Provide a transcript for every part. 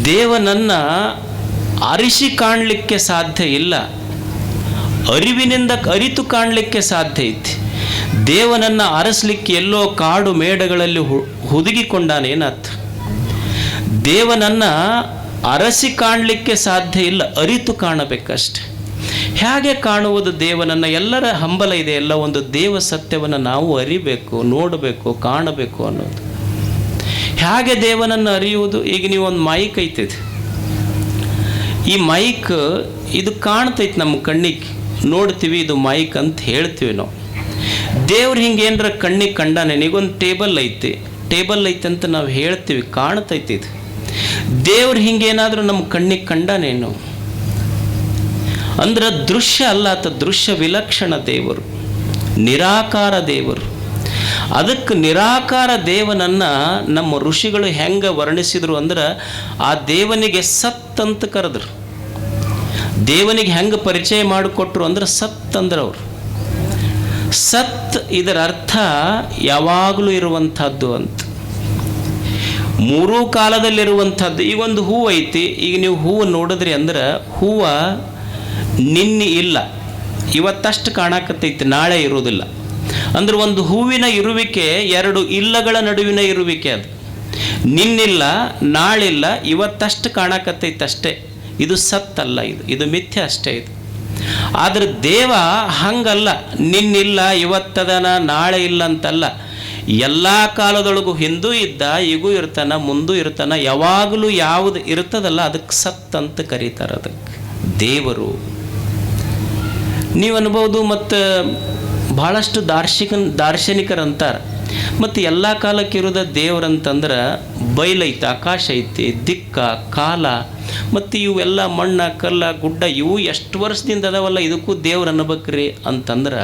ದೇವನನ್ನು ಅರಿಸಿ ಕಾಣಲಿಕ್ಕೆ ಸಾಧ್ಯ ಇಲ್ಲ, ಅರಿವಿನಿಂದ ಅರಿತು ಕಾಣಲಿಕ್ಕೆ ಸಾಧ್ಯ ಐತಿ. ದೇವನನ್ನು ಅರಸಲಿಕ್ಕೆ ಎಲ್ಲೋ ಕಾಡು ಮೇಡಗಳಲ್ಲಿ ಹುದುಗಿಕೊಂಡಾನೇನತ್. ದೇವನನ್ನು ಅರಸಿ ಕಾಣಲಿಕ್ಕೆ ಸಾಧ್ಯ ಇಲ್ಲ, ಅರಿತು ಕಾಣಬೇಕಷ್ಟೆ. ಹೇಗೆ ಕಾಣುವುದು ದೇವನನ್ನು? ಎಲ್ಲರ ಹಂಬಲ ಇದೆ, ಎಲ್ಲ ಒಂದು ದೇವ ಸತ್ಯವನ್ನು ನಾವು ಅರಿಬೇಕು, ನೋಡಬೇಕು, ಕಾಣಬೇಕು ಅನ್ನೋದು. ಹೇಗೆ ದೇವನನ್ನು ಅರಿಯುವುದು? ಈಗ ನೀವು ಒಂದು ಮೈಕ್ ಐತಿದೆ, ಈ ಮೈಕ್ ಇದು ಕಾಣ್ತೈತೆ ನಮ್ಮ ಕಣ್ಣಿಗೆ, ನೋಡ್ತೀವಿ ಇದು ಮೈಕ್ ಅಂತ ಹೇಳ್ತೀವಿ ನಾವು. ದೇವ್ರು ಹಿಂಗೆ ಏನರ ಕಣ್ಣಿಗೆ ಕಂಡಾನೆ. ಈಗೊಂದು ಟೇಬಲ್ ಐತಿ ಅಂತ ನಾವು ಹೇಳ್ತೀವಿ, ಕಾಣ್ತೈತಿ ಇದು. ದೇವ್ರು ಹಿಂಗೇನಾದರೂ ನಮ್ಮ ಕಣ್ಣಿಗೆ ಕಂಡಾನೇನು ಅಂದ್ರೆ ದೃಶ್ಯ ಅಲ್ಲ, ಆತ ದೃಶ್ಯ ವಿಲಕ್ಷಣ ದೇವರು, ನಿರಾಕಾರ ದೇವರು. ಅದಕ್ಕೆ ನಿರಾಕಾರ ದೇವನನ್ನು ನಮ್ಮ ಋಷಿಗಳು ಹೆಂಗೆ ವರ್ಣಿಸಿದ್ರು ಅಂದ್ರೆ, ಆ ದೇವನಿಗೆ ಸತ್ ಅಂತ ಕರೆದ್ರು. ದೇವನಿಗೆ ಹೆಂಗೆ ಪರಿಚಯ ಮಾಡಿಕೊಟ್ರು ಅಂದ್ರೆ ಸತ್ ಅಂದ್ರೆ ಅವರು. ಸತ್ ಇದರ ಅರ್ಥ ಯಾವಾಗಲೂ ಇರುವಂಥದ್ದು ಅಂತ, ಮೂರೂ ಕಾಲದಲ್ಲಿರುವಂಥದ್ದು. ಈಗೊಂದು ಹೂವು ಐತಿ, ಈಗ ನೀವು ಹೂವು ನೋಡಿದ್ರಿ ಅಂದ್ರೆ ಹೂವು ನಿನ್ನೆ ಇಲ್ಲ, ಇವತ್ತಷ್ಟು ಕಾಣಕತ್ತೈತಿ, ನಾಳೆ ಇರೋದಿಲ್ಲ. ಅಂದ್ರೆ ಒಂದು ಹೂವಿನ ಇರುವಿಕೆ ಎರಡು ಇಲ್ಲಗಳ ನಡುವಿನ ಇರುವಿಕೆ. ಅದು ನಿನ್ನಿಲ್ಲ, ನಾಳಿಲ್ಲ, ಇವತ್ತಷ್ಟು ಕಾಣಕತ್ತೈತಿ ಅಷ್ಟೇ. ಇದು ಸತ್ತಲ್ಲ, ಇದು ಮಿಥ್ಯೆ ಅಷ್ಟೇ. ಇದು ಆದರೆ ದೇವ ಹಂಗಲ್ಲ, ನಿನ್ನಿಲ್ಲ, ಇವತ್ತದನ, ನಾಳೆ ಇಲ್ಲ ಅಂತಲ್ಲ. ಎಲ್ಲ ಕಾಲದೊಳಗೂ ಹಿಂದೂ ಇದ್ದ, ಈಗೂ ಇರ್ತಾನ, ಮುಂದೂ ಇರ್ತಾನ, ಯಾವಾಗಲೂ ಯಾವುದು ಇರ್ತದಲ್ಲ ಅದಕ್ಕೆ ಸತ್ ಅಂತ ಕರೀತಾರೆ. ಅದಕ್ಕೆ ದೇವರು ನೀವು ಅನ್ಬೋದು. ಮತ್ತು ಭಾಳಷ್ಟು ದಾರ್ಶನಿಕರಂತಾರೆ, ಮತ್ತು ಎಲ್ಲ ಕಾಲಕ್ಕೆ ಇರೋದ ದೇವ್ರಂತಂದ್ರೆ ಬಯಲೈತಿ, ಆಕಾಶ ಐತಿ, ದಿಕ್ಕ, ಕಾಲ, ಮತ್ತು ಇವೆಲ್ಲ ಮಣ್ಣ, ಕಲ್ಲ, ಗುಡ್ಡ, ಇವು ಎಷ್ಟು ವರ್ಷದಿಂದ ಅದಾವಲ್ಲ, ಇದಕ್ಕೂ ದೇವ್ರು ಅನ್ನಬೇಕ್ರಿ ಅಂತಂದ್ರೆ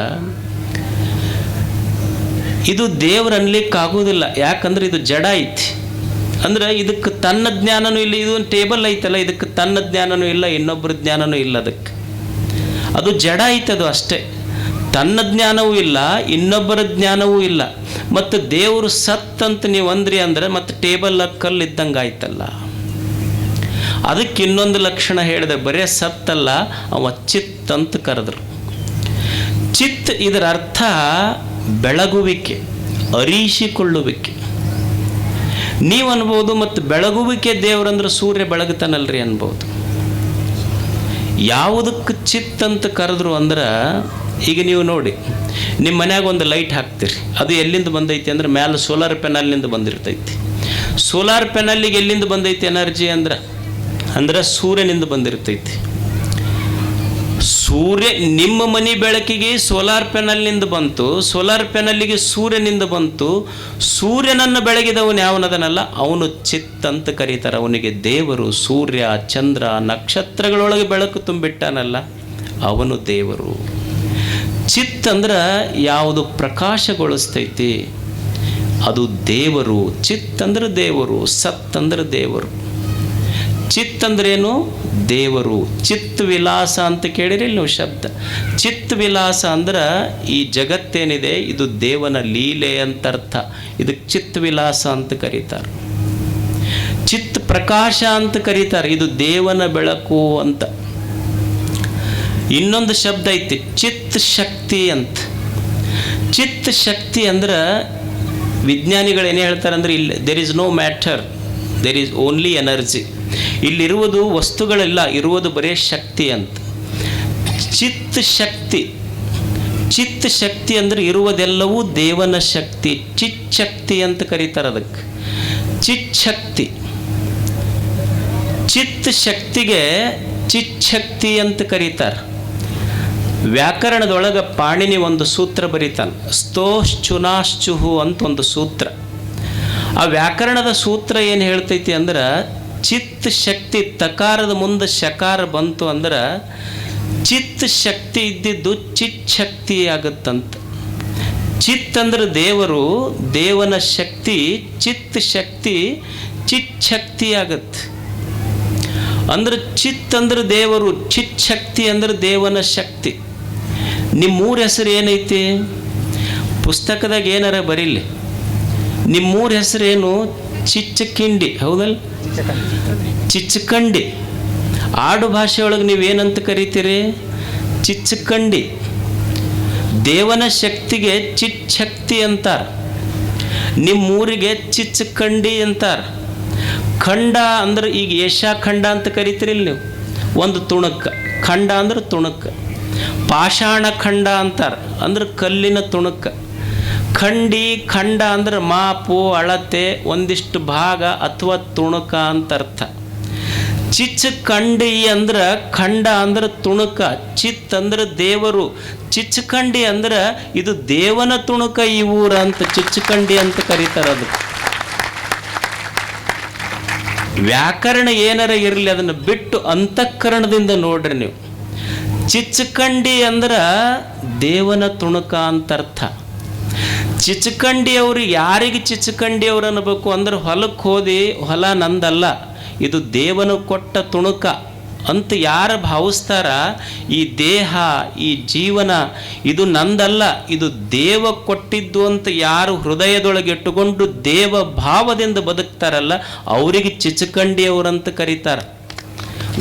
ಇದು ದೇವ್ರು ಅನ್ಲಿಕ್ಕಾಗೋದಿಲ್ಲ. ಯಾಕಂದ್ರೆ ಇದು ಜಡ ಐತಿ. ಅಂದ್ರೆ ಇದಕ್ಕೆ ತನ್ನ ಜ್ಞಾನನೂ ಇಲ್ಲ. ಇದು ಒಂದು ಟೇಬಲ್ ಐತಲ್ಲ, ಇದಕ್ಕೆ ತನ್ನ ಜ್ಞಾನನೂ ಇಲ್ಲ, ಇನ್ನೊಬ್ಬರ ಜ್ಞಾನನೂ ಇಲ್ಲ. ಅದಕ್ಕೆ ಅದು ಜಡ ಐತೆ, ಅದು ಅಷ್ಟೇ. ತನ್ನ ಜ್ಞಾನವೂ ಇಲ್ಲ, ಇನ್ನೊಬ್ಬರ ಜ್ಞಾನವೂ ಇಲ್ಲ. ಮತ್ತು ದೇವರು ಸತ್ ಅಂತ ನೀವು ಅಂದ್ರಿ ಅಂದ್ರೆ ಮತ್ತೆ ಟೇಬಲ್ ಕಲ್ಲು ಇದ್ದಂಗೆ ಆಯ್ತಲ್ಲ. ಅದಕ್ಕೆ ಇನ್ನೊಂದು ಲಕ್ಷಣ ಹೇಳಿದೆ, ಬರೇ ಸತ್ತಲ್ಲ, ಅವ ಚಿತ್ ಅಂತ ಕರೆದ್ರು. ಚಿತ್ ಇದರ ಅರ್ಥ ಬೆಳಗುವಿಕೆ, ಅರಿಸಿಕೊಳ್ಳುವಿಕೆ. ನೀವು ಅನ್ಬೋದು, ಮತ್ತು ಬೆಳಗುವಿಕೆ ದೇವ್ರಂದ್ರೆ ಸೂರ್ಯ ಬೆಳಗುತ್ತಾನಲ್ರಿ ಅನ್ಬೋದು. ಯಾವುದಕ್ಕೆ ಚಿತ್ ಅಂತ ಕರೆದ್ರು ಅಂದ್ರೆ, ಈಗ ನೀವು ನೋಡಿ, ನಿಮ್ಮ ಮನ್ಯಾಗ ಒಂದು ಲೈಟ್ ಹಾಕ್ತೀರಿ, ಅದು ಎಲ್ಲಿಂದ ಬಂದೈತಿ ಅಂದ್ರೆ ಮ್ಯಾಲೆ ಸೋಲಾರ್ ಪ್ಯಾನಲ್ನಿಂದ ಬಂದಿರ್ತೈತಿ. ಸೋಲಾರ್ ಪ್ಯಾನಲ್ಲಿಗೆ ಎಲ್ಲಿಂದ ಬಂದೈತಿ ಎನರ್ಜಿ ಅಂದ್ರೆ ಸೂರ್ಯನಿಂದ ಬಂದಿರ್ತೈತಿ. ಸೂರ್ಯ ನಿಮ್ಮ ಮನೆ ಬೆಳಕಿಗೆ ಸೋಲಾರ್ ಪ್ಯಾನಲ್ನಿಂದ ಬಂತು, ಸೋಲಾರ್ ಪ್ಯಾನಲ್ಲಿಗೆ ಸೂರ್ಯನಿಂದ ಬಂತು. ಸೂರ್ಯನನ್ನು ಬೆಳಗಿದವನು ಯಾವನದನಲ್ಲ ಅವನು ಚಿತ್ ಅಂತ ಕರೀತಾರೆ. ಅವನಿಗೆ ದೇವರು. ಸೂರ್ಯ, ಚಂದ್ರ, ನಕ್ಷತ್ರಗಳೊಳಗೆ ಬೆಳಕು ತುಂಬಿಟ್ಟಾನಲ್ಲ ಅವನು ದೇವರು. ಚಿತ್ ಅಂದ್ರೆ ಯಾವುದು ಪ್ರಕಾಶಗೊಳಿಸ್ತೈತಿ ಅದು ದೇವರು. ಚಿತ್ ಅಂದ್ರೆ ದೇವರು, ಸತ್ ಅಂದ್ರೆ ದೇವರು. ಚಿತ್ ಅಂದ್ರೇನು? ದೇವರು. ಚಿತ್ ವಿಲಾಸ ಅಂತ ಕೇಳಿರಿ ನೀವು ಶಬ್ದ. ಚಿತ್ ವಿಲಾಸ ಅಂದ್ರೆ ಈ ಜಗತ್ತೇನಿದೆ ಇದು ದೇವನ ಲೀಲೆ ಅಂತ ಅರ್ಥ. ಇದಕ್ಕೆ ಚಿತ್ ವಿಲಾಸ ಅಂತ ಕರೀತಾರೆ. ಚಿತ್ ಪ್ರಕಾಶ ಅಂತ ಕರೀತಾರೆ. ಇದು ದೇವನ ಬೆಳಕು ಅಂತ. ಇನ್ನೊಂದು ಶಬ್ದ ಐತಿ ಚಿತ್ ಶಕ್ತಿ ಅಂತ. ಚಿತ್ ಶಕ್ತಿ ಅಂದ್ರೆ ವಿಜ್ಞಾನಿಗಳು ಏನು ಹೇಳ್ತಾರೆ ಅಂದ್ರೆ, ಇಲ್ಲಿ there is no matter, there is only energy. ಇಲ್ಲಿರುವುದು ವಸ್ತುಗಳೆಲ್ಲ, ಇರುವುದು ಬರೇ ಶಕ್ತಿ ಅಂತ. ಚಿತ್ ಶಕ್ತಿ. ಚಿತ್ ಶಕ್ತಿ ಅಂದ್ರೆ ಇರುವುದೆಲ್ಲವೂ ದೇವನ ಶಕ್ತಿ. ಚಿತ್ ಶಕ್ತಿ ಅಂತ ಕರೀತಾರೆ ಅದಕ್ಕೆ. ಚಿತ್ ಶಕ್ತಿ. ಚಿತ್ ಶಕ್ತಿಗೆ ಚಿತ್ ಶಕ್ತಿ ಅಂತ ಕರೀತಾರೆ. ವ್ಯಾಕರಣದೊಳಗೆ ಪಾಣಿನಿ ಒಂದು ಸೂತ್ರ ಬರೀತಾನೆ, ಸ್ತೋಶ್ಚುನಾಶ್ಚುಹು ಅಂತ ಒಂದು ಸೂತ್ರ. ಆ ವ್ಯಾಕರಣದ ಸೂತ್ರ ಏನು ಹೇಳ್ತೈತಿ ಅಂದ್ರೆ, ಚಿತ್ ಶಕ್ತಿ ತಕಾರದ ಮುಂದೆ ಶಕಾರ ಬಂತು ಅಂದ್ರೆ ಚಿತ್ ಶಕ್ತಿ ಇದ್ದಿದ್ದು ಚಿತ್ ಶಕ್ತಿ ಆಗುತ್ತಂತ. ಚಿತ್ ಅಂದ್ರೆ ದೇವರು, ದೇವನ ಶಕ್ತಿ. ಚಿತ್ ಶಕ್ತಿ ಚಿತ್ ಶಕ್ತಿ ಆಗತ್ತೆ. ಅಂದ್ರೆ ಚಿತ್ ಅಂದ್ರೆ ದೇವರು, ಚಿತ್ ಶಕ್ತಿ ಅಂದ್ರೆ ದೇವನ ಶಕ್ತಿ. ನಿಮ್ಮೂರ ಹೆಸರು ಏನೈತಿ? ಪುಸ್ತಕದಾಗ ಏನಾರ ಬರೀಲಿ, ನಿಮ್ಮೂರ ಹೆಸರೇನು? ಚಿಚ್ಚಕಿಂಡಿ, ಹೌದಲ್ಲ? ಚಿಚ್ಚಕಂಡಿ. ಆಡು ಭಾಷೆಯೊಳಗೆ ನೀವೇನಂತ ಕರಿತೀರಿ? ಚಿಚ್ಚಕಂಡಿ. ದೇವನ ಶಕ್ತಿಗೆ ಚಿಚ್ಚಕ್ತಿ ಅಂತಾರೆ, ನಿಮ್ಮೂರಿಗೆ ಚಿಚ್ಚಕಂಡಿ ಅಂತಾರೆ. ಖಂಡ ಅಂದ್ರೆ ಈಗ ಏಷ್ಯಾ ಖಂಡ ಅಂತ ಕರಿತೀರಿಲ್ಲ ನೀವು, ಒಂದು ತುಣುಕ. ಖಂಡ ಅಂದ್ರೆ ತುಣುಕ. ಪಾಷಾಣ ಖಂಡ ಅಂತಾರೆ, ಅಂದ್ರೆ ಕಲ್ಲಿನ ತುಣುಕ. ಖಂಡಿ ಖಂಡ ಅಂದ್ರೆ ಮಾಪು, ಅಳತೆ, ಒಂದಿಷ್ಟು ಭಾಗ ಅಥವಾ ತುಣುಕ ಅಂತ ಅರ್ಥ. ಚಿಚ್ಚಕಂಡಿ ಅಂದ್ರೆ ಖಂಡ ಅಂದ್ರೆ ತುಣುಕ, ಚಿತ್ ಅಂದ್ರೆ ದೇವರು, ಚಿಚ್ಚಕಂಡಿ ಅಂದ್ರೆ ಇದು ದೇವನ ತುಣುಕ ಈ ಊರ ಅಂತ ಚಿಚ್ಚಕಂಡಿ ಅಂತ ಕರೀತಾರೆ. ಅದು ವ್ಯಾಕರಣ ಏನಾರ ಇರಲಿ, ಅದನ್ನು ಬಿಟ್ಟು ಅಂತಃಕರಣದಿಂದ ನೋಡ್ರಿ ನೀವು. ಚಿಚ್ಚಕಂಡಿ ಅಂದ್ರೆ ದೇವನ ತುಣುಕ ಅಂತ ಅರ್ಥ. ಚಿಚ್ಚಕಂಡಿಯವರು ಯಾರಿಗೆ ಚಿಚ್ಚಕಂಡಿಯವರು ಅನ್ನಬೇಕು ಅಂದ್ರೆ, ಹೊಲಕ್ಕೆ ಹೋದಿ ಹೊಲ ನಂದಲ್ಲ, ಇದು ದೇವನು ಕೊಟ್ಟ ತುಣುಕ ಅಂತ ಯಾರು ಭಾವಿಸ್ತಾರ, ಈ ದೇಹ ಈ ಜೀವನ ಇದು ನಂದಲ್ಲ, ಇದು ದೇವ ಕೊಟ್ಟಿದ್ದು ಅಂತ ಯಾರು ಹೃದಯದೊಳಗೆ ಇಟ್ಟುಕೊಂಡು ದೇವ ಭಾವದಿಂದ ಬದುಕ್ತಾರಲ್ಲ, ಅವರಿಗೆ ಚಿಚ್ಚಕಂಡಿಯವರಂತ ಕರೀತಾರೆ.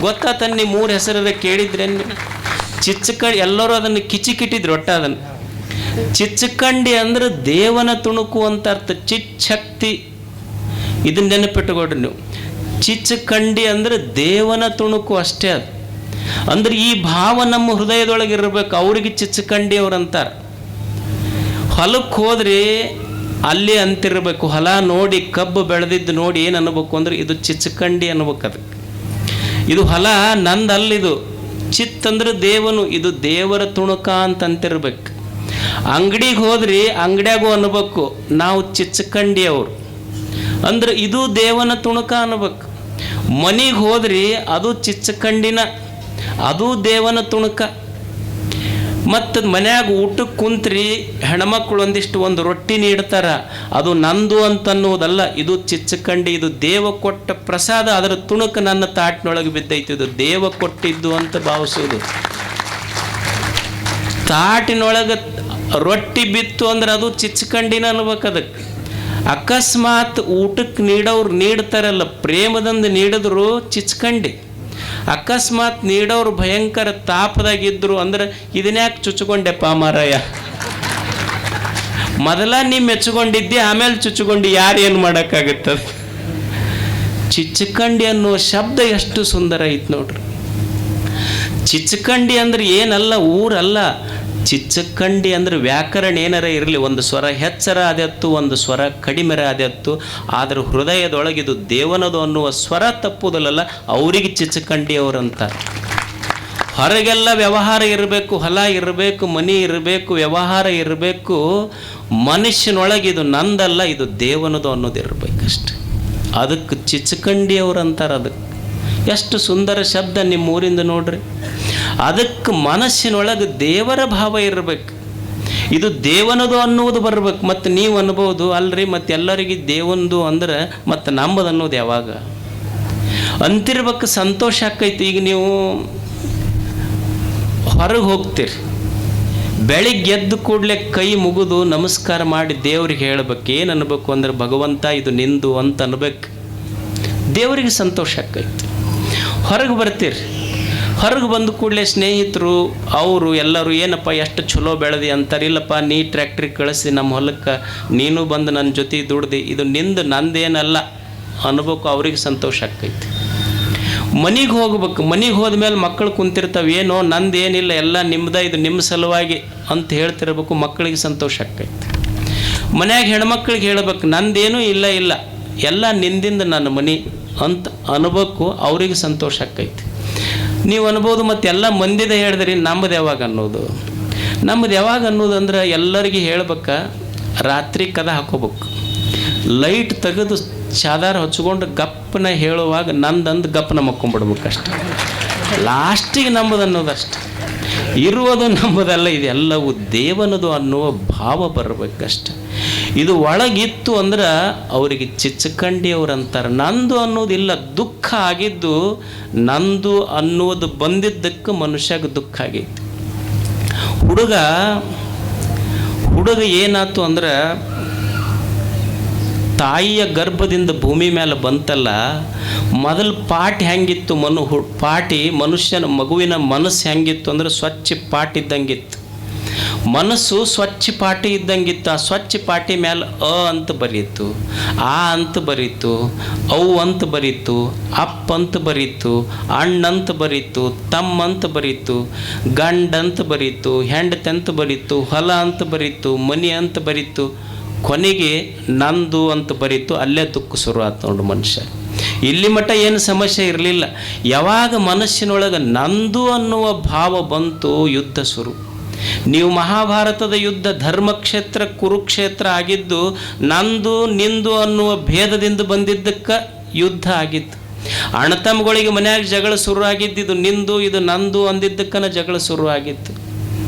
ಗೊತ್ತಾತ? ನೀವು 3 ಹೆಸರ ಕೇಳಿದ್ರೆ ಚಿಚ್ಚಕಂಡಿ, ಎಲ್ಲರೂ ಅದನ್ನು ಕಿಚಿಕಿಟ್ಟಿದ್ರು ಒಟ್ಟ ಅದನ್ನು. ಚಿಚ್ಚಕಂಡಿ ಅಂದ್ರೆ ದೇವನ ತುಣುಕು ಅಂತ ಅರ್ಥ. ಚಿಚ್ಚಕ್ತಿ, ಇದನ್ನ ನೆನಪಿಟ್ಟುಕೊಡ್ರಿ ನೀವು. ಚಿಚ್ಚಕಂಡಿ ಅಂದ್ರೆ ದೇವನ ತುಣುಕು ಅಷ್ಟೇ. ಅದು ಅಂದ್ರೆ ಈ ಭಾವ ನಮ್ಮ ಹೃದಯದೊಳಗೆ ಇರಬೇಕು. ಅವ್ರಿಗೆ ಚಿಚ್ಚಕಂಡಿ ಅವ್ರು ಅಂತಾರೆ. ಹೊಲಕ್ಕೆ ಹೋದ್ರಿ ಅಲ್ಲಿ ಅಂತಿರ್ಬೇಕು, ಹೊಲ ನೋಡಿ ಕಬ್ಬು ಬೆಳೆದಿದ್ದು ನೋಡಿ ಏನು ಅನ್ಬೇಕು ಅಂದ್ರೆ ಇದು ಚಿಚ್ಚಕಂಡಿ ಅನ್ಬೇಕು. ಅದಕ್ಕೆ ಇದು ಹೊಲ ನಂದಲ್ಲಿದು, ಚಿತ್ ಅಂದ್ರೆ ದೇವನು, ಇದು ದೇವರ ತುಣುಕ ಅಂತ ಅಂತಿರ್ಬೇಕು. ಅಂಗಡಿಗೆ ಹೋದ್ರಿ ಅಂಗಡಿಯಾಗೂ ಅನ್ಬೇಕು ನಾವು ಚಿಚ್ಚಕಂಡಿ ಅವರು ಅಂದ್ರೆ ಇದು ದೇವನ ತುಣುಕ ಅನ್ಬೇಕು. ಮನೆಗೆ ಹೋದ್ರಿ ಅದು ಚಿಚ್ಚಕಂಡಿನ, ಅದು ದೇವನ ತುಣುಕ. ಮತ್ತು ಮನ್ಯಾಗ ಊಟಕ್ಕೆ ಕುಂತ್ರಿ ಹೆಣ್ಮಕ್ಳು ಒಂದು ರೊಟ್ಟಿ ನೀಡ್ತಾರ, ಅದು ನಂದು ಅಂತನ್ನುವುದಲ್ಲ, ಇದು ಚಿಚ್ಚಕಂಡಿ, ಇದು ದೇವ ಕೊಟ್ಟ ಪ್ರಸಾದ, ಅದರ ತುಣುಕ ನನ್ನ ತಾಟಿನೊಳಗೆ ಬಿದ್ದೈತಿ, ಇದು ದೇವ ಕೊಟ್ಟಿದ್ದು ಅಂತ ಭಾವಿಸೋದು. ತಾಟಿನೊಳಗೆ ರೊಟ್ಟಿ ಬಿತ್ತು ಅಂದ್ರೆ ಅದು ಚಿಚ್ಚಕಂಡಿನ ಅನ್ಬೇಕು. ಅದಕ್ಕೆ ಅಕಸ್ಮಾತ್ ಊಟಕ್ಕೆ ನೀಡೋರು ನೀಡ್ತಾರಲ್ಲ, ಪ್ರೇಮದಿಂದ ನೀಡಿದ್ರು ಚಿಚ್ಚಕಂಡಿ. ಅಕಸ್ಮಾತ್ ನೀಡೋರು ಭಯಂಕರ ತಾಪದಾಗಿದ್ರು ಅಂದ್ರೆ ಇದನ್ಯಾಕೆ ಚುಚ್ಕೊಂಡೆಪ್ಪ ಮಾರಾಯ, ಮೊದಲ ನೀ ಮೆಚ್ಚಿಕೊಂಡಿದ್ದೆ ಆಮೇಲೆ ಚುಚ್ಚಿಕೊಂಡು ಯಾರು ಏನು ಮಾಡೋಕ್ಕಾಗುತ್ತದೆ. ಚಿಚ್ಚಕಂಡಿ ಅನ್ನೋ ಶಬ್ದ ಎಷ್ಟು ಸುಂದರ ಐತೆ ನೋಡ್ರಿ. ಚಿಚ್ಚಕಂಡಿ ಅಂದ್ರೆ ಏನಲ್ಲ, ಊರಲ್ಲ. ಚಿಚ್ಚಕಂಡಿ ಅಂದ್ರೆ ವ್ಯಾಕರಣ ಏನಾರ ಇರಲಿ, ಒಂದು ಸ್ವರ ಹೆಚ್ಚರ ಅದೆತ್ತು, ಒಂದು ಸ್ವರ ಕಡಿಮೆರ ಅದೆತ್ತು, ಆದ್ರೆ ಹೃದಯದೊಳಗಿದು ದೇವನದು ಅನ್ನುವ ಸ್ವರ ತಪ್ಪುವುದಲ್ಲ, ಅವರಿಗೆ ಚಿಚ್ಚಕಂಡಿಯವರಂತ. ಹೊರಗೆಲ್ಲ ವ್ಯವಹಾರ ಇರಬೇಕು, ಹೊಲ ಇರಬೇಕು, ಮನೆ ಇರಬೇಕು, ವ್ಯವಹಾರ ಇರಬೇಕು, ಮನುಷ್ಯನೊಳಗಿದು ನಂದಲ್ಲ, ಇದು ದೇವನದು ಅನ್ನೋದು ಇರಬೇಕಷ್ಟೆ. ಅದಕ್ಕೆ ಚಿಚ್ಚಕಂಡಿಯವರಂತಾರೆ. ಅದಕ್ಕೆ ಎಷ್ಟು ಸುಂದರ ಶಬ್ದ ನಿಮ್ಮ ಊರಿಂದ ನೋಡ್ರಿ. ಅದಕ್ಕೆ ಮನಸ್ಸಿನೊಳಗೆ ದೇವರ ಭಾವ ಇರಬೇಕು, ಇದು ದೇವನದು ಅನ್ನುವುದು ಬರಬೇಕು. ಮತ್ತು ನೀವು ಅನ್ಬೋದು ಅಲ್ರಿ, ಮತ್ತು ಎಲ್ಲರಿಗೆ ದೇವನದು ಅಂದ್ರೆ ಮತ್ತು ನಂಬದು ಅನ್ನೋದು ಯಾವಾಗ ಅಂತಿರ್ಬೇಕು. ಸಂತೋಷ ಆಕೈತಿ. ಈಗ ನೀವು ಹೊರಗೆ ಹೋಗ್ತೀರಿ, ಬೆಳಿಗ್ಗೆ ಎದ್ದು ಕೂಡಲೇ ಕೈ ಮುಗಿದು ನಮಸ್ಕಾರ ಮಾಡಿ ದೇವ್ರಿಗೆ ಹೇಳ್ಬೇಕು. ಏನು ಅನ್ಬೇಕು ಅಂದ್ರೆ, ಭಗವಂತ ಇದು ನಿಂದು ಅಂತ ಅನ್ಬೇಕು. ದೇವರಿಗೆ ಸಂತೋಷ ಆಕೈತಿ. ಹೊರಗೆ ಬರ್ತೀರಿ, ಹೊರಗೆ ಬಂದ ಕೂಡಲೇ ಸ್ನೇಹಿತರು ಅವರು ಎಲ್ಲರೂ ಏನಪ್ಪ ಎಷ್ಟು ಚಲೋ ಬೆಳೆದಿ ಅಂತಾರೆ. ಇಲ್ಲಪ್ಪ ನೀ ಟ್ರ್ಯಾಕ್ಟ್ರಿಗೆ ಕಳಿಸಿ ನಮ್ಮ ಹೊಲಕ್ಕೆ ನೀನು ಬಂದು ನನ್ನ ಜೊತೆ ದುಡ್ದು, ಇದು ನಿಂದು ನಂದೇನಲ್ಲ ಅನ್ಬೇಕು. ಅವ್ರಿಗೆ ಸಂತೋಷ ಆಕೈತಿ. ಮನೆಗೆ ಹೋಗ್ಬೇಕು, ಮನೆಗೆ ಹೋದ್ಮೇಲೆ ಮಕ್ಕಳು ಕುಂತಿರ್ತಾವೆ, ಏನೋ ನಂದೇನಿಲ್ಲ ಎಲ್ಲ ನಿಮ್ದು, ಇದು ನಿಮ್ಮ ಸಲುವಾಗಿ ಅಂತ ಹೇಳ್ತಿರ್ಬೇಕು. ಮಕ್ಕಳಿಗೆ ಸಂತೋಷ ಆಕೈತಿ. ಮನ್ಯಾಗ ಹೆಣ್ಮಕ್ಳಿಗೆ ಹೇಳ್ಬೇಕು, ನಂದೇನೂ ಇಲ್ಲ ಎಲ್ಲ ನಿಂದಿಂದ ನನ್ನ ಮನೆ ಅಂತ ಅನ್ಬೇಕು. ಅವ್ರಿಗೆ ಸಂತೋಷ ಆಕೈತಿ. ನೀವು ಅನ್ಬೋದು ಮತ್ತು ಎಲ್ಲ ಮಂದಿದ ಹೇಳಿದ್ರಿ, ನಮ್ಮದು ಯಾವಾಗ ಅನ್ನೋದು. ನಮ್ಮದು ಯಾವಾಗ ಅನ್ನೋದು ಅಂದ್ರೆ ಎಲ್ಲರಿಗೆ ಹೇಳ್ಬೇಕು, ರಾತ್ರಿ ಕದ ಹಾಕೋಬೇಕು, ಲೈಟ್ ತೆಗೆದು ಚಾದಾರ ಹಚ್ಕೊಂಡು ಗಪ್ಪನ ಹೇಳುವಾಗ ನಂದಂದು ಗಪ್ಪನ ಮಕ್ಕೊಂಬಿಡ್ಬೇಕಷ್ಟೆ. ಲಾಸ್ಟಿಗೆ ನಂಬದು ಅನ್ನೋದಷ್ಟೆ. ಇರುವುದು ನಂಬುದಲ್ಲ, ಇದೆಲ್ಲವೂ ದೇವನದು ಅನ್ನುವ ಭಾವ ಬರಬೇಕಷ್ಟೆ. ಇದು ಒಳಗಿತ್ತು ಅಂದ್ರೆ ಅವರಿಗೆ ಚಿಚ್ಚಕಂಡಿಯವರಂತಾರೆ. ನಂದು ಅನ್ನೋದಿಲ್ಲ, ದುಃಖ ಆಗಿದ್ದು ನಂದು ಅನ್ನೋದು ಬಂದಿದ್ದಕ್ಕೆ ಮನುಷ್ಯಗೆ ದುಃಖ ಆಗೈತಿ. ಹುಡುಗ ಏನಾಯ್ತು ಅಂದ್ರೆ ತಾಯಿಯ ಗರ್ಭದಿಂದ ಭೂಮಿ ಮೇಲೆ ಬಂತಲ್ಲ, ಮೊದಲು ಪಾಟಿ ಹೆಂಗಿತ್ತು, ಪಾಟಿ ಮನುಷ್ಯನ ಮಗುವಿನ ಮನಸ್ಸು ಹೆಂಗಿತ್ತು ಅಂದ್ರೆ ಸ್ವಚ್ಛ ಪಾಟಿ ಇದ್ದಂಗಿತ್ತು. ಮನಸ್ಸು ಸ್ವಚ್ಛ ಪಾಟಿ ಇದ್ದಂಗಿತ್ತು. ಆ ಸ್ವಚ್ಛ ಪಾಟಿ ಮೇಲೆ ಅ ಅಂತ ಬರೀತು, ಆ ಅಂತ ಬರೀತು, ಅವು ಅಂತ ಬರೀತು, ಅಪ್ಪ ಅಂತ ಬರೀತು, ಅಣ್ಣಂತ ಬರೀತು, ತಮ್ಮ ಅಂತ ಬರೀತು, ಗಂಡಂತ ಬರೀತು, ಹೆಂಡತಿ ಅಂತ ಬರೀತು, ಹೊಲ ಅಂತ ಬರೀತು, ಮನಿ ಅಂತ ಬರೀತು, ಕೊನೆಗೆ ನಂದು ಅಂತ ಬರೀತು. ಅಲ್ಲೇ ದುಃಖ ಶುರು ಆಯ್ತು ನೋಡು ಮನುಷ್ಯ. ಇಲ್ಲಿ ಮಟ್ಟ ಏನು ಸಮಸ್ಯೆ ಇರಲಿಲ್ಲ. ಯಾವಾಗ ಮನಸ್ಸಿನೊಳಗೆ ನಂದು ಅನ್ನುವ ಭಾವ ಬಂತು, ಯುದ್ಧ ಶುರು. ನೀವು ಮಹಾಭಾರತದ ಯುದ್ಧ ಧರ್ಮಕ್ಷೇತ್ರ ಕುರುಕ್ಷೇತ್ರ ಆಗಿದ್ದು ನಂದು ನಿಂದು ಅನ್ನುವ ಭೇದದಿಂದ ಬಂದಿದ್ದಕ್ಕೆ ಯುದ್ಧ ಆಗಿತ್ತು. ಅಣ್ಣತಮ್ಮಗಳಿಗೆ ಮನ್ಯಾಗ ಜಗಳ ಶುರು ಆಗಿದ್ದು ನಿಂದು ಇದು ನಂದು ಅಂದಿದ್ದಕ್ಕನ ಜಗಳ ಶುರು ಆಗಿತ್ತು.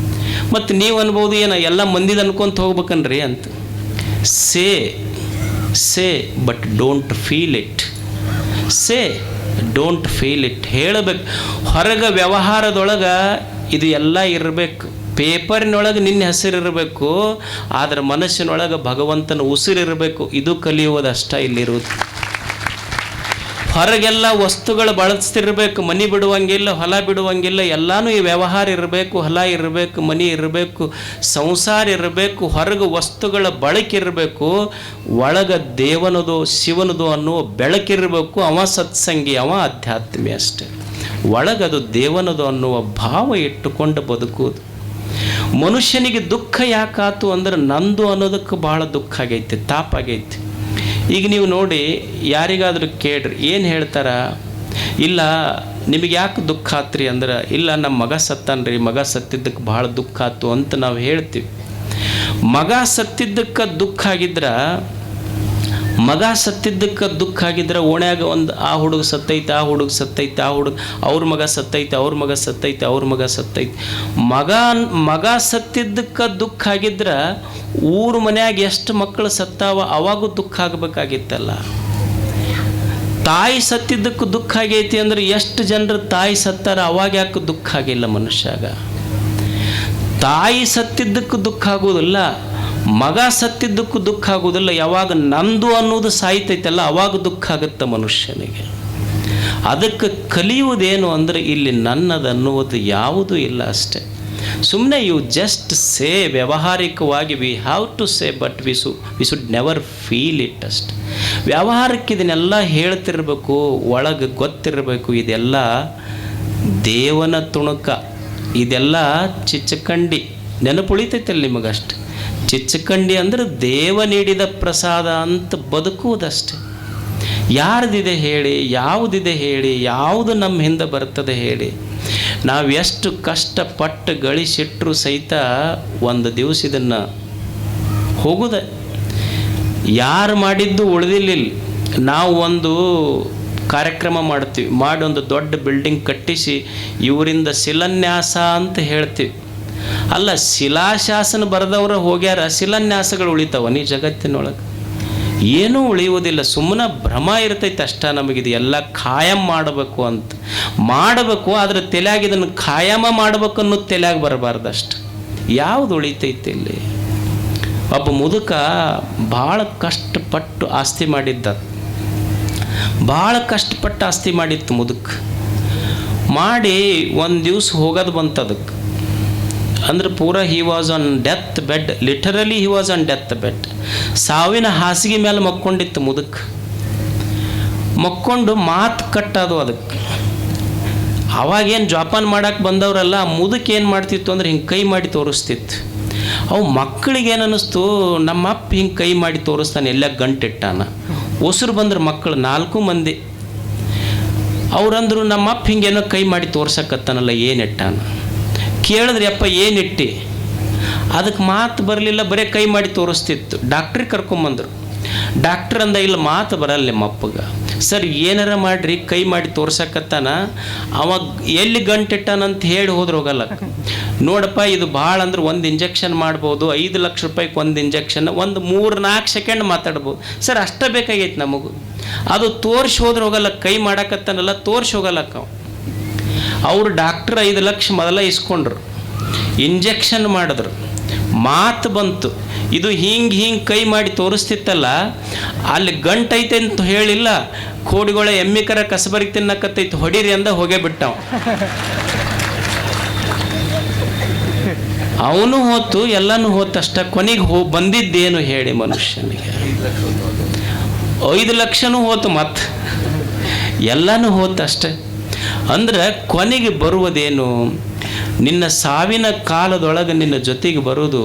ಮತ್ತು ನೀವು ಅನ್ಬೋದು, ಏನ ಎಲ್ಲ ಮಂದಿದ ಅನ್ಕೊಂತ ಹೋಗ್ಬೇಕನ್ರಿ ಅಂತ. Say but don't feel it. Don't feel it. ಹೇಳಬೇಕು. ಹೊರಗೆ ವ್ಯವಹಾರದೊಳಗೆ ಇದು ಎಲ್ಲ ಇರಬೇಕು. ಪೇಪರಿನೊಳಗೆ ನಿನ್ನ ಹೆಸರಿರಬೇಕು, ಆದರೆ ಮನಸ್ಸಿನೊಳಗೆ ಭಗವಂತನ ಉಸಿರಿರಬೇಕು. ಇದು ಕಲಿಯುವುದಷ್ಟ ಇಲ್ಲಿರುವುದು. ಹೊರಗೆಲ್ಲ ವಸ್ತುಗಳು ಬಳಸ್ತಿರ್ಬೇಕು, ಮನೆ ಬಿಡುವಂಗಿಲ್ಲ, ಹೊಲ ಬಿಡುವಂಗಿಲ್ಲ, ಎಲ್ಲನೂ ಈ ವ್ಯವಹಾರ ಇರಬೇಕು, ಹೊಲ ಇರಬೇಕು, ಮನೆ ಇರಬೇಕು, ಸಂಸಾರ ಇರಬೇಕು, ಹೊರಗೆ ವಸ್ತುಗಳ ಬಳಕಿರಬೇಕು, ಒಳಗೆ ದೇವನದು ಶಿವನದು ಅನ್ನುವ ಬೆಳಕಿರಬೇಕು. ಅವ ಸತ್ಸಂಗಿ, ಅವ ಅಧ್ಯಾತ್ಮಿ ಅಷ್ಟೆ. ಒಳಗದು ದೇವನದು ಅನ್ನುವ ಭಾವ ಇಟ್ಟುಕೊಂಡು ಬದುಕುವುದು. ಮನುಷ್ಯನಿಗೆ ದುಃಖ ಯಾಕಾತು ಅಂದ್ರೆ ನಂದು ಅನ್ನೋದಕ್ಕೆ ಭಾಳ ದುಃಖ ಆಗೈತೆ, ತಾಪ ಆಗೈತೆ. ಈಗ ನೀವು ನೋಡಿ, ಯಾರಿಗಾದ್ರೂ ಕೇಳ್ರಿ, ಏನು ಹೇಳ್ತಾರ? ಇಲ್ಲ ನಿಮಗೆ ಯಾಕೆ ದುಃಖ ಆತ್ರಿ ಅಂದ್ರೆ, ಇಲ್ಲ ನಮ್ಮ ಮಗ ಸತ್ತನ್ರಿ, ಮಗ ಸತ್ತಿದ್ದಕ್ಕೆ ಭಾಳ ದುಃಖ ಆತು ಅಂತ ನಾವು ಹೇಳ್ತೀವಿ. ಮಗ ಸತ್ತಿದ್ದಕ್ಕೆ ದುಃಖ ಆಗಿದ್ರೆ, ದುಃಖ ಆಗಿದ್ರೆ ಓಣ್ಯಾಗ ಒಂದು ಆ ಹುಡುಗ ಸತ್ತೈತೆ, ಆ ಹುಡುಗ ಸತ್ತೈತೆ, ಆ ಹುಡುಗ ಅವ್ರ ಮಗ ಸತ್ತೈತೆ, ಅವ್ರ ಮಗ ಸತ್ತೈತೆ, ಅವ್ರ ಮಗ ಸತ್ತೈತೆ. ಮಗ ಸತ್ತಿದ್ದಕ್ಕೆ ದುಃಖ ಆಗಿದ್ರೆ ಊರ ಮನ್ಯಾಗ ಎಷ್ಟು ಮಕ್ಕಳು ಸತ್ತಾವ ಅವಾಗೂ ದುಃಖ ಆಗಬೇಕಾಗಿತ್ತಲ್ಲ. ತಾಯಿ ಸತ್ತಿದ್ದಕ್ಕೂ ದುಃಖ ಆಗೈತಿ ಅಂದ್ರೆ ಎಷ್ಟು ಜನರು ತಾಯಿ ಸತ್ತಾರ, ಅವಾಗ ಯಾಕೆ ದುಃಖ ಆಗಿಲ್ಲ ಮನುಷ್ಯಾಗ? ತಾಯಿ ಸತ್ತಿದ್ದಕ್ಕೂ ದುಃಖ ಆಗೋದಿಲ್ಲ, ಮಗ ಸತ್ತಿದ್ದಕ್ಕೂ ದುಃಖ ಆಗೋದಿಲ್ಲ. ಯಾವಾಗ ನಂದು ಅನ್ನೋದು ಸಾಯ್ತೈತಲ್ಲ ಅವಾಗ ದುಃಖ ಆಗುತ್ತೆ ಮನುಷ್ಯನಿಗೆ. ಅದಕ್ಕೆ ಕಲಿಯುವುದೇನು ಅಂದರೆ ಇಲ್ಲಿ ನನ್ನದು ಅನ್ನುವುದು ಯಾವುದೂ ಇಲ್ಲ ಅಷ್ಟೆ. ಸುಮ್ಮನೆ ಯು ಜಸ್ಟ್ ಸೇ, ವ್ಯಾವಹಾರಿಕವಾಗಿ we have to say, but we should never feel it ಅಷ್ಟೆ. ವ್ಯವಹಾರಕ್ಕೆ ಇದನ್ನೆಲ್ಲ ಹೇಳ್ತಿರ್ಬೇಕು, ಒಳಗೆ ಗೊತ್ತಿರಬೇಕು. ಇದೆಲ್ಲ ದೇವನ ತುಣುಕ, ಇದೆಲ್ಲ ಚಿಚ್ಚಕಂಡಿ. ನೆನಪುಳಿತೈತಲ್ಲ ನಿಮಗಷ್ಟೆ. ಚಿಚ್ಚಕಂಡಿ ಅಂದರೆ ದೇವ ನೀಡಿದ ಪ್ರಸಾದ ಅಂತ ಬದುಕುವುದಷ್ಟೆ. ಯಾರ್ದಿದೆ ಹೇಳಿ, ಯಾವುದಿದೆ ಹೇಳಿ, ಯಾವುದು ನಮ್ಮ ಹಿಂದೆ ಬರ್ತದೆ ಹೇಳಿ? ನಾವು ಎಷ್ಟು ಕಷ್ಟಪಟ್ಟು ಗಳಿಸಿಟ್ಟರು ಸಹಿತ ಒಂದು ದಿವಸ ಇದನ್ನು ಹೋಗುದ. ಯಾರು ಮಾಡಿದ್ದು ಉಳಿದಿಲ್ಲ. ನಾವು ಒಂದು ಕಾರ್ಯಕ್ರಮ ಮಾಡ್ತೀವಿ, ಮಾಡಿ ಒಂದು ದೊಡ್ಡ ಬಿಲ್ಡಿಂಗ್ ಕಟ್ಟಿಸಿ ಇವರಿಂದ ಶಿಲಾನ್ಯಾಸ ಅಂತ ಹೇಳ್ತೀವಿ. ಅಲ್ಲ, ಶಿಲಾಶಾಸನ ಬರೆದವರು ಹೋಗ್ಯಾರ, ಶಿಲಾನ್ಯಾಸಗಳು ಉಳಿತಾವ ನೀ ಜಗತ್ತಿನೊಳಗೆ? ಏನೂ ಉಳಿಯುವುದಿಲ್ಲ. ಸುಮ್ಮನೆ ಭ್ರಮ ಇರ್ತೈತೆ ಅಷ್ಟ. ನಮಗಿದು ಎಲ್ಲ ಖಾಯಂ ಮಾಡಬೇಕು ಅಂತ ಮಾಡಬೇಕು, ಆದರೆ ತಲೆಯಾಗಿ ಇದನ್ನು ಖಾಯಮ ಮಾಡ್ಬೇಕು ಅನ್ನೋದು ತಲೆಯಾಗಿ ಬರಬಾರ್ದು ಅಷ್ಟು. ಯಾವುದು ಉಳಿತೈತೆ ಇಲ್ಲಿ? ಒಬ್ಬ ಮುದುಕ ಭಾಳ ಕಷ್ಟಪಟ್ಟು ಆಸ್ತಿ ಮಾಡಿದ್ದ, ಭಾಳ ಕಷ್ಟಪಟ್ಟು ಆಸ್ತಿ ಮಾಡಿತ್ತು ಮುದುಕ. ಮಾಡಿ ಒಂದು ದಿವಸ ಹೋಗೋದು ಬಂತು ಅದಕ್ಕೆ. ಅಂದ್ರೆ ಪೂರ he was on death bed, literally he was on death bed. ಸಾವಿನ ಹಾಸಿಗೆ ಮೇಲೆ ಮಕ್ಕೊಂಡಿತ್ತು ಮುದುಕ. ಮಕ್ಕೊಂಡು ಮಾತು ಕಟ್ಟೋದು ಅದಕ್ಕೆ. ಅವಾಗೇನು ಜೋಪಾನ ಮಾಡಕ್ಕೆ ಬಂದವರಲ್ಲ, ಆ ಮುದುಕ ಏನು ಮಾಡ್ತಿತ್ತು ಅಂದ್ರೆ ಹಿಂಗೆ ಕೈ ಮಾಡಿ ತೋರಿಸ್ತಿತ್ತು. ಅವು ಮಕ್ಕಳಿಗೇನು ಅನ್ನಿಸ್ತು, ನಮ್ಮ ಅಪ್ಪ ಹಿಂಗೆ ಕೈ ಮಾಡಿ ತೋರಿಸ್ತಾನೆ, ಎಲ್ಲ ಗಂಟಿಟ್ಟಾನ. ಉಸಿರು ಬಂದ್ರೆ ಮಕ್ಕಳು 4 ಮಂದಿ. ಅವ್ರಂದ್ರು ನಮ್ಮ ಅಪ್ಪ ಹಿಂಗೇನೋ ಕೈ ಮಾಡಿ ತೋರ್ಸಕತ್ತಾನಲ್ಲ, ಏನಿಟ್ಟಾನ? ಕೇಳಿದ್ರಿ ಅಪ್ಪ ಏನಿಟ್ಟಿ? ಅದಕ್ಕೆ ಮಾತು ಬರಲಿಲ್ಲ, ಬರೀ ಕೈ ಮಾಡಿ ತೋರಿಸ್ತಿತ್ತು. ಡಾಕ್ಟ್ರಿಗೆ ಕರ್ಕೊಂಬಂದರು. ಡಾಕ್ಟ್ರ್ ಅಂದ, ಇಲ್ಲ ಮಾತು ಬರಲ್ಲ ನಿಮ್ಮ ಅಪ್ಪಗೆ. ಸರ್ ಏನಾರ ಮಾಡಿರಿ, ಕೈ ಮಾಡಿ ತೋರ್ಸಕತ್ತಾನ, ಅವಾಗ ಎಲ್ಲಿ ಗಂಟಿಟ್ಟಾನಂತ ಹೇಳಿ ಹೋದ್ರೆ ಹೋಗಲ್ಲ. ನೋಡಪ್ಪ ಇದು ಭಾಳ ಅಂದ್ರೆ ಒಂದು ಇಂಜೆಕ್ಷನ್ ಮಾಡ್ಬೋದು, 5 ಲಕ್ಷ ರೂಪಾಯಿಗೆ ಒಂದು ಇಂಜೆಕ್ಷನ್, ಒಂದು 3-4 ಸೆಕೆಂಡ್ ಮಾತಾಡ್ಬೋದು. ಸರ್ ಅಷ್ಟೇ ಬೇಕಾಗೈತೆ ನಮಗೂ. ಅದು ತೋರಿಸಿ ಹೋದ್ರೆ ಹೋಗಲ್ಲ, ಕೈ ಮಾಡಕತ್ತಾನಲ್ಲ ತೋರಿಸಿ ಹೋಗಲ್ಲಕ್ಕ. ಅವರು ಡಾಕ್ಟ್ರ್ 5 ಲಕ್ಷ ಮೊದಲ ಇಸ್ಕೊಂಡ್ರು, ಇಂಜೆಕ್ಷನ್ ಮಾಡಿದ್ರು, ಮಾತು ಬಂತು. ಇದು ಹಿಂಗೆ ಕೈ ಮಾಡಿ ತೋರಿಸ್ತಿತ್ತಲ್ಲ, ಅಲ್ಲಿ ಗಂಟೈತೆ ಅಂತ ಹೇಳಿಲ್ಲ, ಕೋಡಿಗಳ ಎಮ್ಮಿಕರ ಕಸಬರಿಗೆ ತಿನ್ನಕತ್ತೈತೆ ಹೊಡೀರಿ ಅಂದ ಹೋಗೇ ಬಿಟ್ಟವ. ಅವನು ಹೋತು, ಎಲ್ಲನೂ ಹೋತಷ್ಟ. ಕೊನೆಗೆ ಬಂದಿದ್ದೇನು ಹೇಳಿ ಮನುಷ್ಯನಿಗೆ? 5 ಲಕ್ಷನೂ ಹೋತು, ಮತ್ತೆ ಎಲ್ಲನೂ ಹೋತಷ್ಟೆ. ಅಂದ್ರೆ ಕೊನೆಗೆ ಬರುವುದೇನು? ನಿನ್ನ ಸಾವಿನ ಕಾಲದೊಳಗೆ ನಿನ್ನ ಜೊತೆಗೆ ಬರೋದು,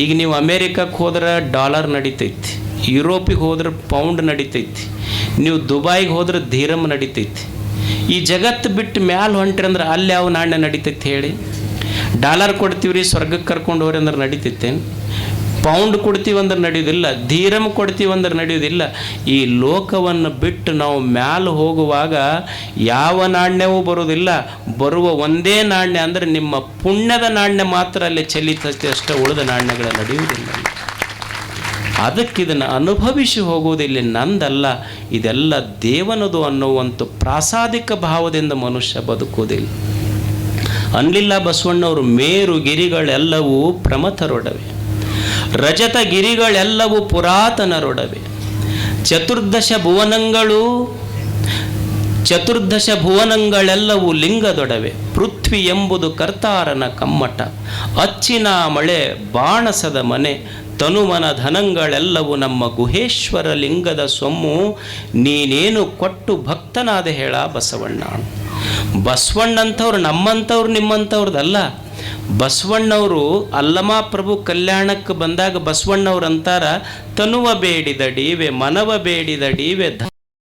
ಈಗ ನೀವು ಅಮೇರಿಕಕ್ಕೆ ಹೋದ್ರೆ ಡಾಲರ್ ನಡಿತೈತಿ, ಯುರೋಪಿಗೆ ಹೋದ್ರೆ ಪೌಂಡ್ ನಡಿತೈತಿ, ನೀವು ದುಬೈಗೆ ಹೋದ್ರೆ ಧೀರಮ್ ನಡಿತೈತಿ. ಈ ಜಗತ್ತು ಬಿಟ್ಟು ಮ್ಯಾಲೆ ಹೊಂಟ್ರಿ ಅಂದ್ರೆ ಅಲ್ಲಿ ಯಾವ ನಾಣ್ಯ ನಡಿತೈತಿ ಹೇಳಿ? ಡಾಲರ್ ಕೊಡ್ತೀವ್ರಿ ಸ್ವರ್ಗಕ್ಕೆ ಕರ್ಕೊಂಡು ಹೋಗ್ರಿ ಅಂದ್ರೆ ನಡಿತೈತೇನು? ಪೌಂಡ್ ಕೊಡ್ತೀವಿ ಅಂದ್ರೆ ನಡೆಯೋದಿಲ್ಲ, ಧೀರಮ್ ಕೊಡ್ತೀವಿ ಅಂದ್ರೆ ನಡೆಯೋದಿಲ್ಲ. ಈ ಲೋಕವನ್ನು ಬಿಟ್ಟು ನಾವು ಮ್ಯಾಲೆ ಹೋಗುವಾಗ ಯಾವ ನಾಣ್ಯವೂ ಬರೋದಿಲ್ಲ. ಬರುವ ಒಂದೇ ನಾಣ್ಯ ಅಂದರೆ ನಿಮ್ಮ ಪುಣ್ಯದ ನಾಣ್ಯ ಮಾತ್ರ ಅಲ್ಲಿ ಚೆಲ್ಲಿತೈತೆ ಅಷ್ಟೇ, ಉಳಿದ ನಾಣ್ಯಗಳು ನಡೆಯುವುದಿಲ್ಲ. ಅದಕ್ಕೆ ಇದನ್ನು ಅನುಭವಿಸಿ ಹೋಗುವುದಿಲ್ಲ, ನಂದಲ್ಲ, ಇದೆಲ್ಲ ದೇವನದು ಅನ್ನುವಂಥ ಪ್ರಾಸಾದಿಕ ಭಾವದಿಂದ ಮನುಷ್ಯ ಬದುಕುವುದಿಲ್ಲ. ಅನ್ಲಿಲ್ಲ ಬಸವಣ್ಣವರು, ಮೇರು ಗಿರಿಗಳೆಲ್ಲವೂ ಪ್ರಮಥರೊಡವೆ, ರಜತ ಗಿರಿಗಳೆಲ್ಲವೂ ಪುರಾತನರೊಡವೆ, ಚತುರ್ದಶ ಭುವನಗಳೆಲ್ಲವೂ ಲಿಂಗದೊಡವೆ, ಪೃಥ್ವಿ ಎಂಬುದು ಕರ್ತಾರನ ಕಮ್ಮಟ, ಅಚ್ಚಿನ ಮಳೆ ಬಾಣಸದ ಮನೆ, ತನುಮನ ಧನಗಳೆಲ್ಲವೂ ನಮ್ಮ ಗುಹೇಶ್ವರ ಲಿಂಗದ ಸೊಮ್ಮು, ನೀನೇನು ಕೊಟ್ಟು ಭಕ್ತನಾದ ಹೇಳ ಬಸವಣ್ಣ. ಬಸವಣ್ಣಂಥವ್ರು ನಮ್ಮಂಥವ್ರು ನಿಮ್ಮಂಥವ್ರದಲ್ಲ. ಬಸವಣ್ಣವರು ಅಲ್ಲಮ ಪ್ರಭು ಕಲ್ಯಾಣಕ್ಕೆ ಬಂದಾಗ ಬಸವಣ್ಣವ್ರು ಅಂತಾರ, ತನುವ ಬೇಡಿದಡೀವೆ, ಮನವ ಬೇಡಿದಡೀವೆ,